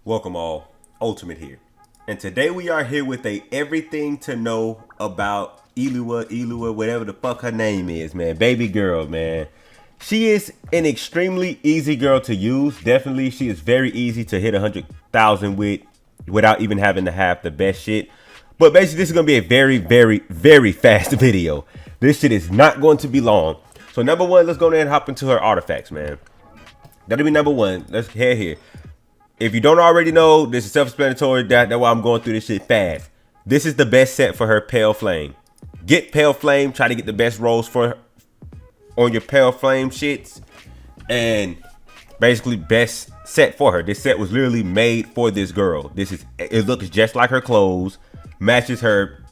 Welcome all, Ultimate here. And today we are here with a everything to know about EULA, whatever the fuck her name is, man. Baby girl, man. She is an extremely easy girl to use. Definitely, she is very easy to hit 100,000 with without even having to have the best shit. But basically, this is going to be a very fast video. This shit is not going to be long. So number one, let's go ahead and hop into her artifacts, man. That'll be number one. Let's head here. If you don't already know, this is self-explanatory. That's why I'm going through this shit fast. This is the best set for her Pale Flame. Get Pale Flame. Try to get the best rolls for her on your Pale Flame shits. And basically best set for her. This set was literally made for this girl. It looks just like her clothes. Matches her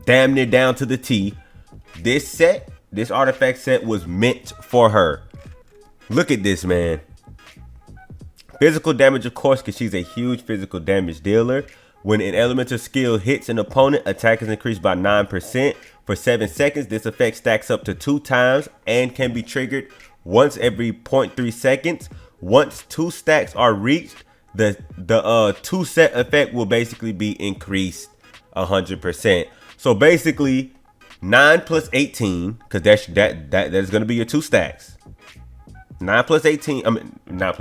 damn near down to the T. This artifact set was meant for her. Look at this, man. Physical damage, of course, because she's a huge physical damage dealer. When an elemental skill hits an opponent, attack is increased by 9%. For 7 seconds, this effect stacks up to 2 times and can be triggered once every 0.3 seconds. Once 2 stacks are reached, the 2 set effect will basically be increased 100%. So basically, 9 plus 18, because that's going to be your 2 stacks. 9 plus 18, 9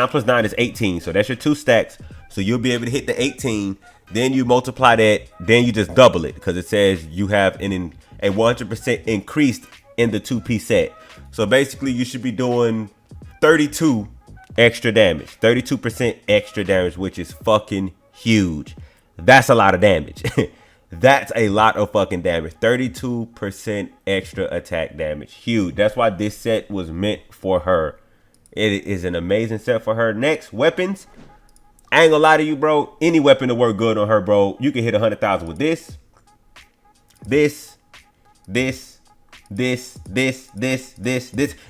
plus 9 is 18. So that's your 2 stacks. So you'll be able to hit the 18. Then you multiply that. Then you just double it because it says you have a 100% increased in the 2-piece set. So basically you should be doing 32 extra damage. 32% extra damage, which is fucking huge. That's a lot of damage. That's a lot of fucking damage. 32% extra attack damage. Huge. That's why this set was meant for her. It is an amazing set for her. Next, weapons. I ain't gonna lie to you, bro. Any weapon to work good on her, bro. You can hit 100,000 with this.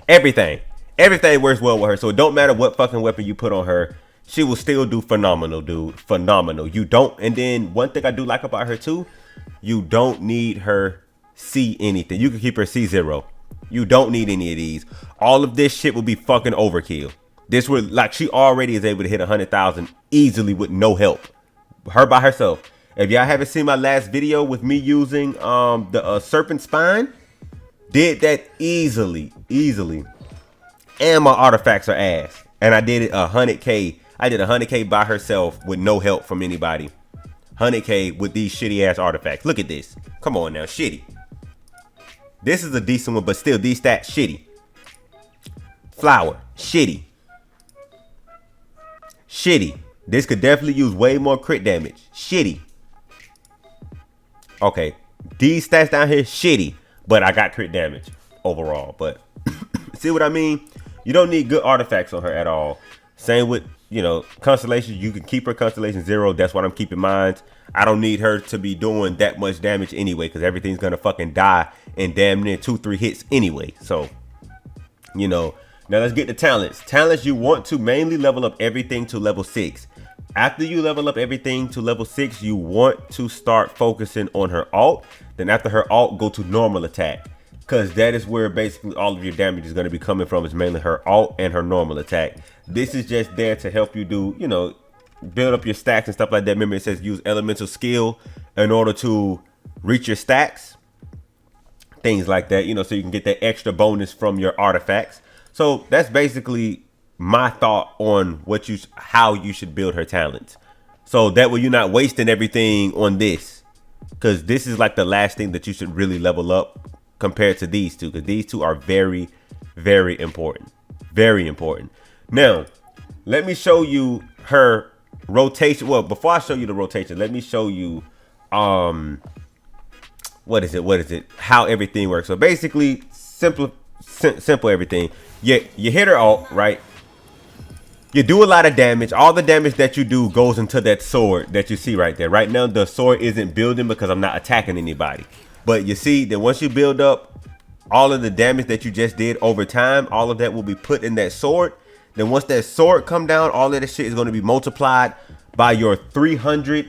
Everything. Everything works well with her. So it don't matter what fucking weapon you put on her. She will still do phenomenal, dude. Phenomenal. You don't. And then one thing I do like about her too, you don't need her C anything. You can keep her C0. You don't need any of these. All of this shit will be fucking overkill. This would, like, she already is able to hit 100,000 easily with no help. Her by herself. If y'all haven't seen my last video with me using the serpent spine, did that easily. And my artifacts are ass. And I did it 100K. I did 100K by herself with no help from anybody. 100K with these shitty ass artifacts. Look at this. Come on now, shitty. This is a decent one, but still these stats shitty. Flower, shitty. This could definitely use way more crit damage. Shitty. Okay, these stats down here shitty, but I got crit damage overall. But see what I mean? You don't need good artifacts on her at all. Same with, constellations. You can keep her constellation 0. That's what I'm keeping mine. I don't need her to be doing that much damage anyway, because everything's gonna fucking die in damn near 2-3 hits anyway. So, now let's get to talents. Talents, you want to mainly level up everything to level 6. After you level up everything to level 6, you want to start focusing on her alt. Then after her alt, go to normal attack. Because that is where basically all of your damage is going to be coming from. Is mainly her alt and her normal attack. This is just there to help you do, build up your stacks and stuff like that. Remember, it says use elemental skill in order to reach your stacks. Things like that, so you can get that extra bonus from your artifacts. So that's basically my thought on how you should build her talents. So that way you're not wasting everything on this. Because this is like the last thing that you should really level up compared to these two, because these two are very important. Now let me show you her rotation. Well, before I show you the rotation, let me show you what is it how everything works. So basically simple everything. You hit her alt, right? You do a lot of damage. All the damage that you do goes into that sword that you see right there. Right now the sword isn't building because I'm not attacking anybody. But you see that once you build up all of the damage that you just did over time, all of that will be put in that sword. Then once that sword come down, all of this shit is going to be multiplied by your 300,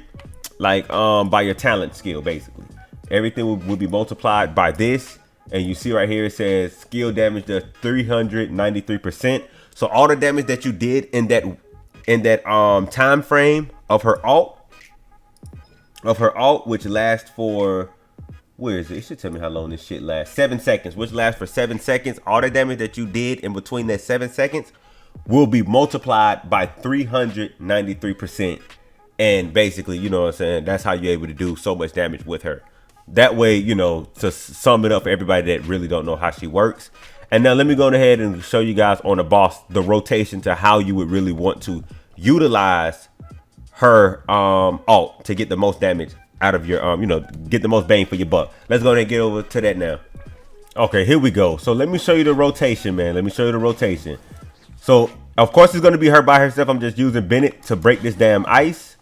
by your talent skill, basically. Everything will be multiplied by this. And you see right here, it says skill damage to 393%. So all the damage that you did in that in that time frame of her ult, which lasts for, where is it? It should tell me how long this shit lasts. 7 seconds, which lasts for 7 seconds. All the damage that you did in between that 7 seconds will be multiplied by 393%. And basically, you know what I'm saying, that's how you're able to do so much damage with her. That way, you know, to sum it up for everybody that really don't know how she works. And now let me go ahead and show you guys on the boss the rotation to how you would really want to utilize her ult to get the most damage out of your you know, get the most bang for your buck. Let's go ahead and get over to that now. Okay, here we go. So let me show you the rotation, man. Let me show you the rotation. So of course it's going to be her by herself. I'm just using Bennett to break this damn ice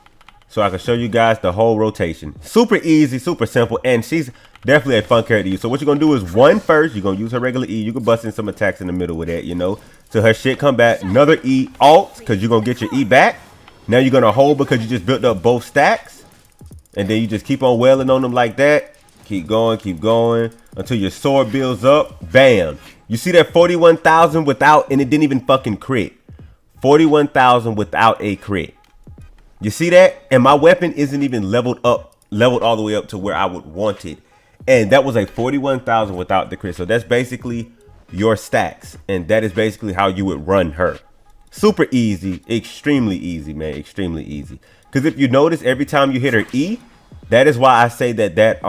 so I can show you guys the whole rotation. Super easy, super simple, and she's definitely a fun character to use. So what you're gonna do is one first, you're gonna use her regular E. You can bust in some attacks in the middle with that, you know, so her shit come back. Another E alt, because you're gonna get your E back. Now you're gonna hold because you just built up both stacks, and then you just keep on wailing on them like that. Keep going until your sword builds up. Bam! You see that 41,000 without, and it didn't even fucking crit. 41,000 without a crit. You see that? And my weapon isn't even leveled all the way up to where I would want it. And that was a 41,000 without the crit. So that's basically your stacks. And that is basically how you would run her. Super easy, extremely easy, man, extremely easy. Because if you notice, every time you hit her E, that is why I say that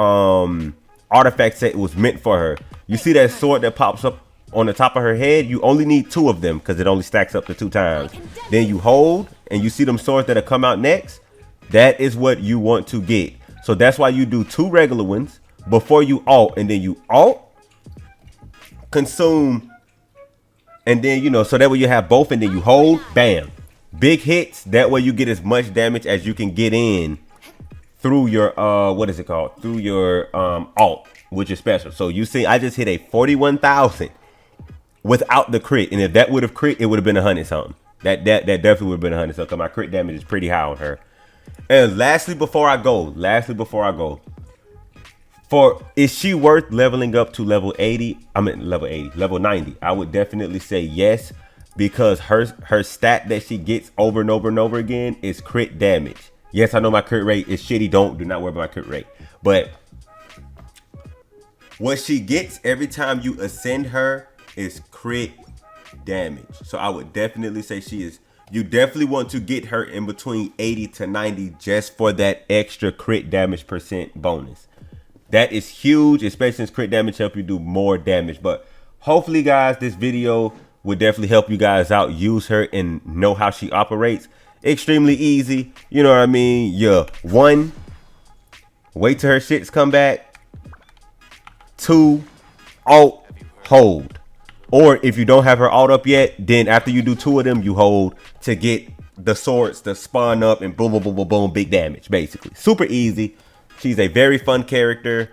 artifact set was meant for her. You see that sword that pops up on the top of her head? You only need 2 of them because it only stacks up to 2 times. Then you hold, and you see them swords that'll come out next. That is what you want to get. So that's why you do 2 regular ones before you ult, and then you ult, consume, and then, you know, so that way you have both, and then you hold, bam, big hits. That way you get as much damage as you can get in through your what is it called, through your ult, which is special. So you see I just hit a 41,000 without the crit, and if that would have crit, it would have been 100 something. That definitely would have been 100 something, because my crit damage is pretty high on her. And lastly before I go, is she worth leveling up to level 80? I mean level 90. I would definitely say yes, because her stat that she gets over and over and over again is crit damage. Yes, I know my crit rate is shitty. Do not worry about my crit rate. But what she gets every time you ascend her is crit damage. So I would definitely say she is. You definitely want to get her in between 80 to 90 just for that extra crit damage % bonus. That is huge, especially since crit damage help you do more damage. But hopefully, guys, this video would definitely help you guys out. Use her and know how she operates. Extremely easy. You know what I mean? Yeah. 1, wait till her shits come back. 2, ult, hold. Or if you don't have her ult up yet, then after you do 2 of them, you hold to get the swords to spawn up and boom, boom, boom, boom, boom, big damage, basically. Super easy. She's a very fun character.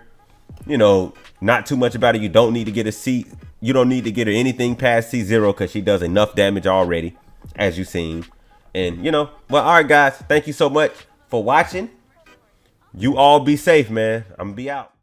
You know, not too much about it. You don't need to get a C. You don't need to get her anything past C0 because she does enough damage already, as you've seen. And, you know, well, all right, guys. Thank you so much for watching. You all be safe, man. I'm going to be out.